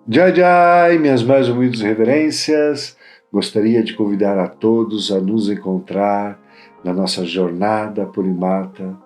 Jai Jai, minhas mais humildes reverências, gostaria de convidar a todos a nos encontrar na nossa jornada Porimata,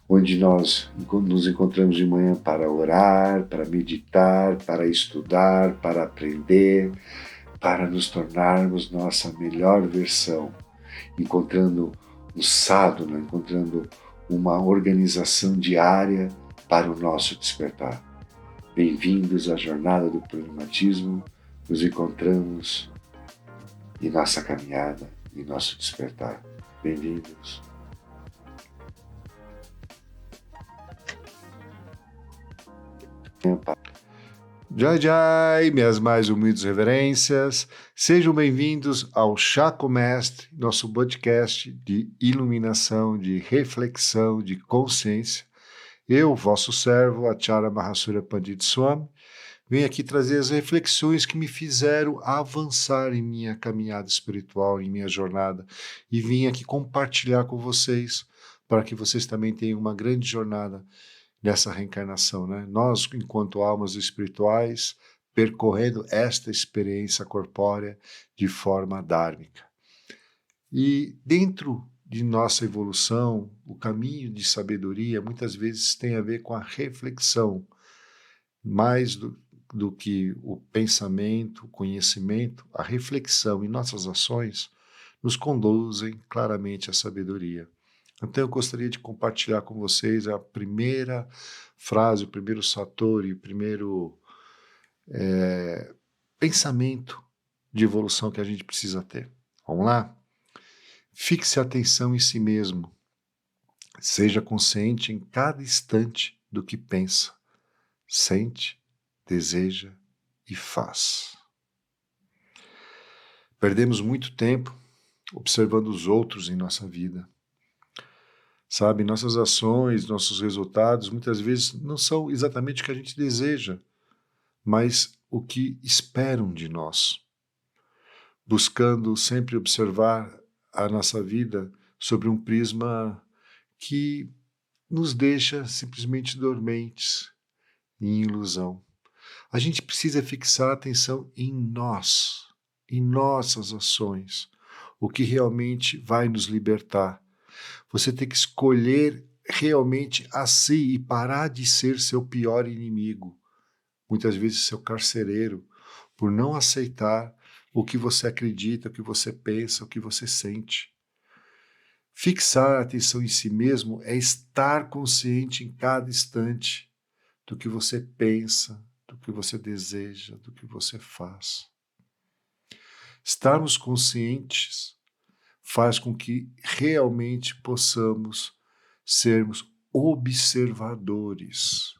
onde nós nos encontramos de manhã para orar, para meditar, para estudar, para aprender, para nos tornarmos nossa melhor versão, encontrando um sadhana, encontrando uma organização diária para o nosso despertar. Bem-vindos à jornada do Plurimatismo. Nos encontramos em nossa caminhada, em nosso despertar. Bem-vindos. Jai Jai, minhas mais humildes reverências. Sejam bem-vindos ao Chaco Mestre, nosso podcast de iluminação, de reflexão, de consciência. Eu, vosso servo, Acharya Mahasura Pandit Swami, venho aqui trazer as reflexões que me fizeram avançar em minha caminhada espiritual, em minha jornada, e vim aqui compartilhar com vocês, para que vocês também tenham uma grande jornada nessa reencarnação, né? Nós, enquanto almas espirituais, percorrendo esta experiência corpórea de forma dármica. E dentro de nossa evolução, o caminho de sabedoria muitas vezes tem a ver com a reflexão, mais do que o pensamento, o conhecimento, a reflexão e nossas ações nos conduzem claramente à sabedoria. Então eu gostaria de compartilhar com vocês a primeira frase, o primeiro satori, o primeiro pensamento de evolução que a gente precisa ter. Vamos lá? Fixe a atenção em si mesmo. Seja consciente em cada instante do que pensa, sente, deseja e faz. Perdemos muito tempo observando os outros em nossa vida. Sabe, nossas ações, nossos resultados, muitas vezes não são exatamente o que a gente deseja, mas o que esperam de nós. Buscando sempre observar a nossa vida sobre um prisma que nos deixa simplesmente dormentes, em ilusão. A gente precisa fixar a atenção em nós, em nossas ações, o que realmente vai nos libertar. Você tem que escolher realmente a si e parar de ser seu pior inimigo, muitas vezes seu carcereiro, por não aceitar o que você acredita, o que você pensa, o que você sente. Fixar a atenção em si mesmo é estar consciente em cada instante do que você pensa, do que você deseja, do que você faz. Estarmos conscientes faz com que realmente possamos sermos observadores.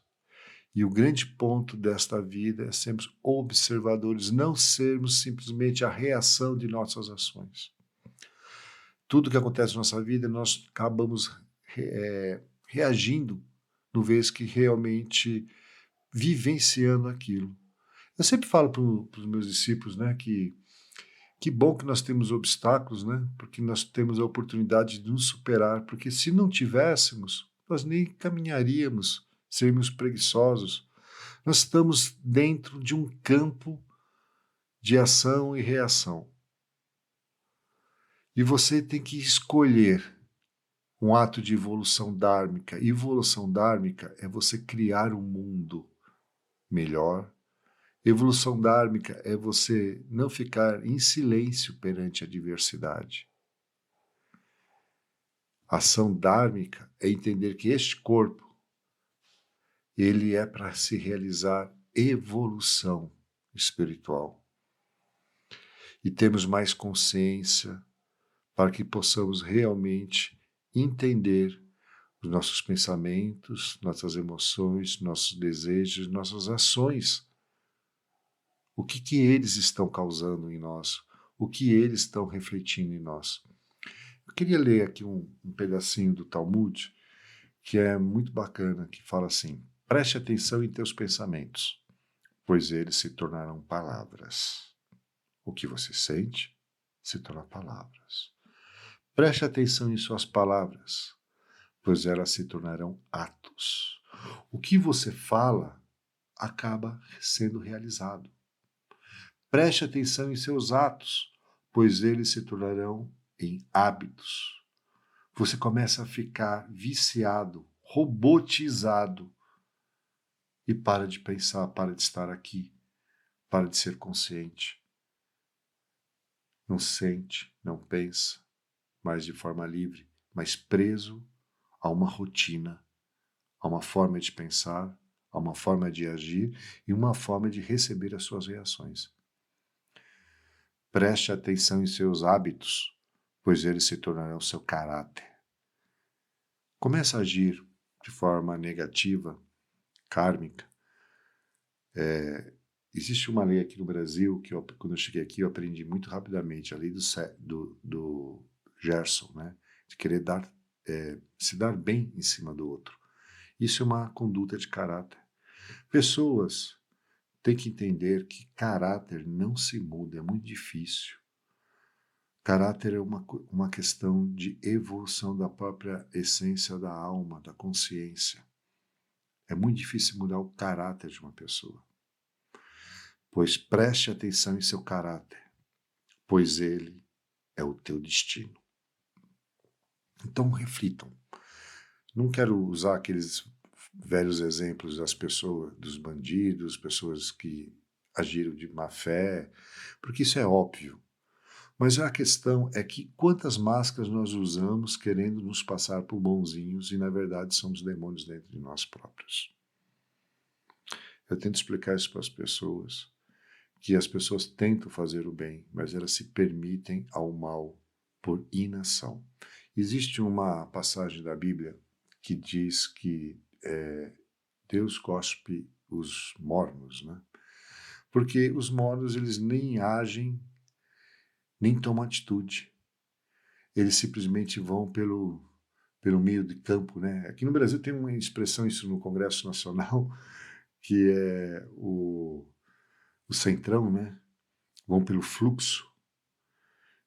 E o grande ponto desta vida é sermos observadores, não sermos simplesmente a reação de nossas ações. Tudo que acontece na nossa vida, nós acabamos reagindo no vez que realmente vivenciando aquilo. Eu sempre falo para os meus discípulos, né, que bom que nós temos obstáculos, né, porque nós temos a oportunidade de nos superar, porque se não tivéssemos, nós nem caminharíamos, seríamos preguiçosos. Nós estamos dentro de um campo de ação e reação. E você tem que escolher um ato de evolução dármica. Evolução dármica é você criar um mundo melhor. Evolução dármica é você não ficar em silêncio perante a diversidade. Ação dármica é entender que este corpo, ele é para se realizar evolução espiritual. E temos mais consciência para que possamos realmente entender os nossos pensamentos, nossas emoções, nossos desejos, nossas ações. O que eles estão causando em nós? O que eles estão refletindo em nós? Eu queria ler aqui um pedacinho do Talmud, que é muito bacana, que fala assim: preste atenção em teus pensamentos, pois eles se tornarão palavras. O que você sente se torna palavras. Preste atenção em suas palavras, pois elas se tornarão atos. O que você fala acaba sendo realizado. Preste atenção em seus atos, pois eles se tornarão em hábitos. Você começa a ficar viciado, robotizado, e para de pensar, para de estar aqui, para de ser consciente. Não sente, não pensa, mas de forma livre, mas preso a uma rotina, a uma forma de pensar, a uma forma de agir e uma forma de receber as suas reações. Preste atenção em seus hábitos, pois eles se tornarão seu caráter. Comece a agir de forma negativa, kármica. Existe uma lei aqui no Brasil, que quando eu cheguei aqui eu aprendi muito rapidamente, a lei do Gerson, né? De querer se dar bem em cima do outro. Isso é uma conduta de caráter. Pessoas têm que entender que caráter não se muda, é muito difícil. Caráter é uma questão de evolução da própria essência da alma, da consciência. É muito difícil mudar o caráter de uma pessoa. Pois preste atenção em seu caráter, pois ele é o teu destino. Então reflitam. Não quero usar aqueles velhos exemplos das pessoas, dos bandidos, pessoas que agiram de má fé, porque isso é óbvio. Mas a questão é que quantas máscaras nós usamos querendo nos passar por bonzinhos e na verdade somos demônios dentro de nós próprios. Eu tento explicar isso para as pessoas, que as pessoas tentam fazer o bem, mas elas se permitem ao mal por inação. Existe uma passagem da Bíblia que diz que Deus cospe os mornos, né? Porque os mornos, eles nem agem, nem tomam atitude. Eles simplesmente vão pelo meio de campo, né? Aqui no Brasil tem uma expressão, isso no Congresso Nacional, que é o centrão, né? Vão pelo fluxo.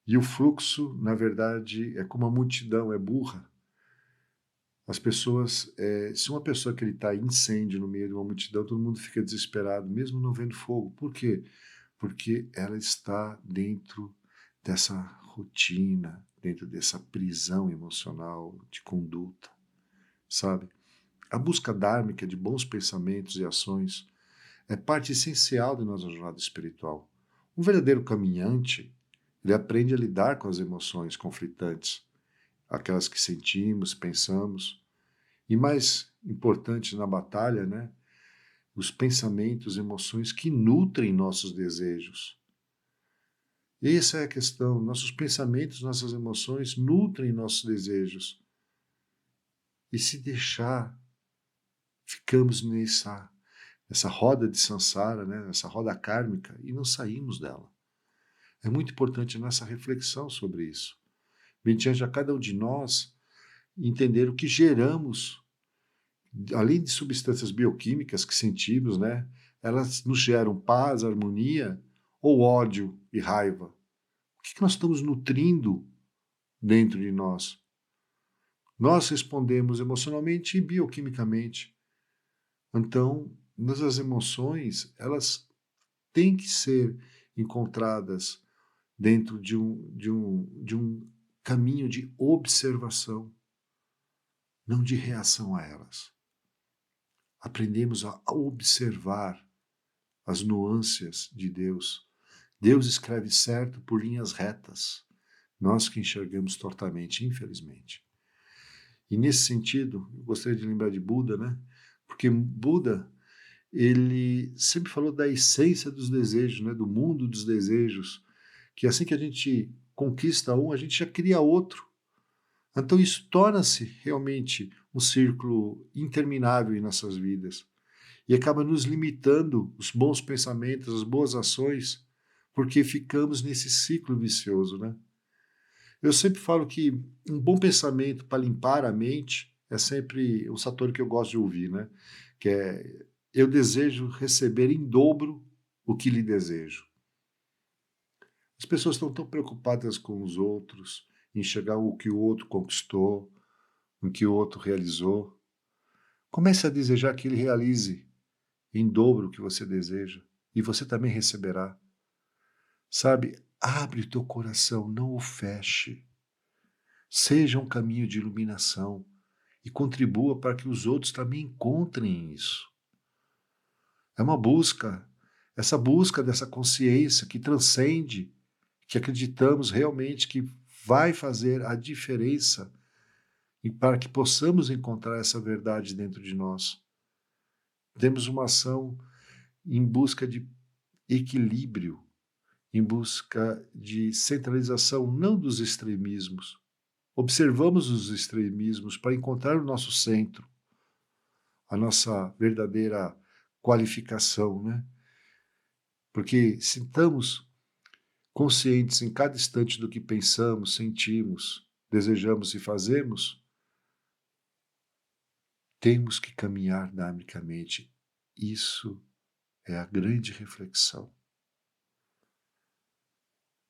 E o fluxo, na verdade, é como a multidão, é burra. As pessoas, se uma pessoa que está em incêndio no meio de uma multidão, todo mundo fica desesperado, mesmo não vendo fogo. Por quê? Porque ela está dentro dessa rotina, dentro dessa prisão emocional de conduta, sabe? A busca dármica de bons pensamentos e ações é parte essencial de nossa jornada espiritual. Um verdadeiro caminhante, ele aprende a lidar com as emoções conflitantes, aquelas que sentimos, pensamos, e mais importante na batalha, né? Os pensamentos, emoções que nutrem nossos desejos. Essa é a questão. Nossos pensamentos, nossas emoções nutrem nossos desejos. E se deixar, ficamos nessa roda de samsara, né? Nessa roda kármica, e não saímos dela. É muito importante a nossa reflexão sobre isso. Mediante a cada um de nós, entender o que geramos, além de substâncias bioquímicas que sentimos, né? Elas nos geram paz, harmonia ou ódio e raiva. O que nós estamos nutrindo dentro de nós? Nós respondemos emocionalmente e bioquimicamente. Então, nossas emoções, elas têm que ser encontradas dentro de um caminho de observação, não de reação a elas. Aprendemos a observar as nuances de Deus. Deus escreve certo por linhas retas, nós que enxergamos tortamente, infelizmente. E nesse sentido, eu gostaria de lembrar de Buda, né? Porque Buda, ele sempre falou da essência dos desejos, né? Do mundo dos desejos, que assim que a gente conquista um, a gente já cria outro. Então isso torna-se realmente um círculo interminável em nossas vidas e acaba nos limitando os bons pensamentos, as boas ações, porque ficamos nesse ciclo vicioso, né? Eu sempre falo que um bom pensamento para limpar a mente é sempre um satori que eu gosto de ouvir, né? Que é: eu desejo receber em dobro o que lhe desejo. As pessoas estão tão preocupadas com os outros, em enxergar o que o outro conquistou, o que o outro realizou. Comece a desejar que ele realize em dobro o que você deseja, e você também receberá. Sabe, abre o teu coração, não o feche. Seja um caminho de iluminação e contribua para que os outros também encontrem isso. É uma busca, essa busca dessa consciência que transcende, que acreditamos realmente que vai fazer a diferença e para que possamos encontrar essa verdade dentro de nós. Temos uma ação em busca de equilíbrio, em busca de centralização, não dos extremismos. Observamos os extremismos para encontrar o nosso centro, a nossa verdadeira qualificação, né? Porque se estamos conscientes em cada instante do que pensamos, sentimos, desejamos e fazemos, temos que caminhar dinamicamente. Isso é a grande reflexão.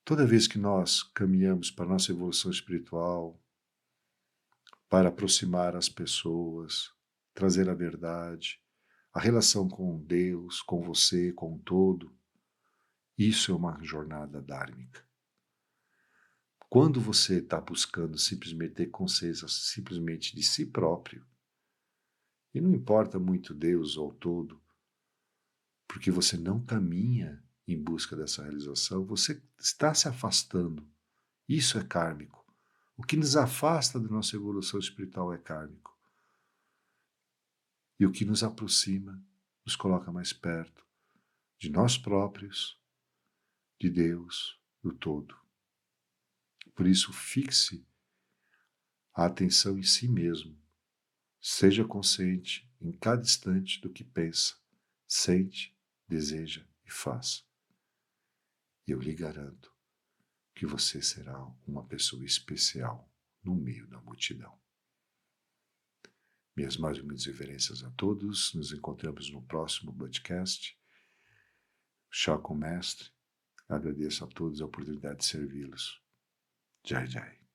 Toda vez que nós caminhamos para a nossa evolução espiritual, para aproximar as pessoas, trazer a verdade, a relação com Deus, com você, com o todo, isso é uma jornada dármica. Quando você está buscando simplesmente ter consciência simplesmente de si próprio, e não importa muito Deus ou todo, porque você não caminha em busca dessa realização, você está se afastando. Isso é kármico. O que nos afasta da nossa evolução espiritual é kármico. E o que nos aproxima, nos coloca mais perto de nós próprios, de Deus, do todo. Por isso, fixe a atenção em si mesmo. Seja consciente em cada instante do que pensa, sente, deseja e faz. E eu lhe garanto que você será uma pessoa especial no meio da multidão. Minhas mais humildes reverências a todos. Nos encontramos no próximo podcast. Chá com Mestre. Agradeço a todos a oportunidade de servi-los. Jai Jai.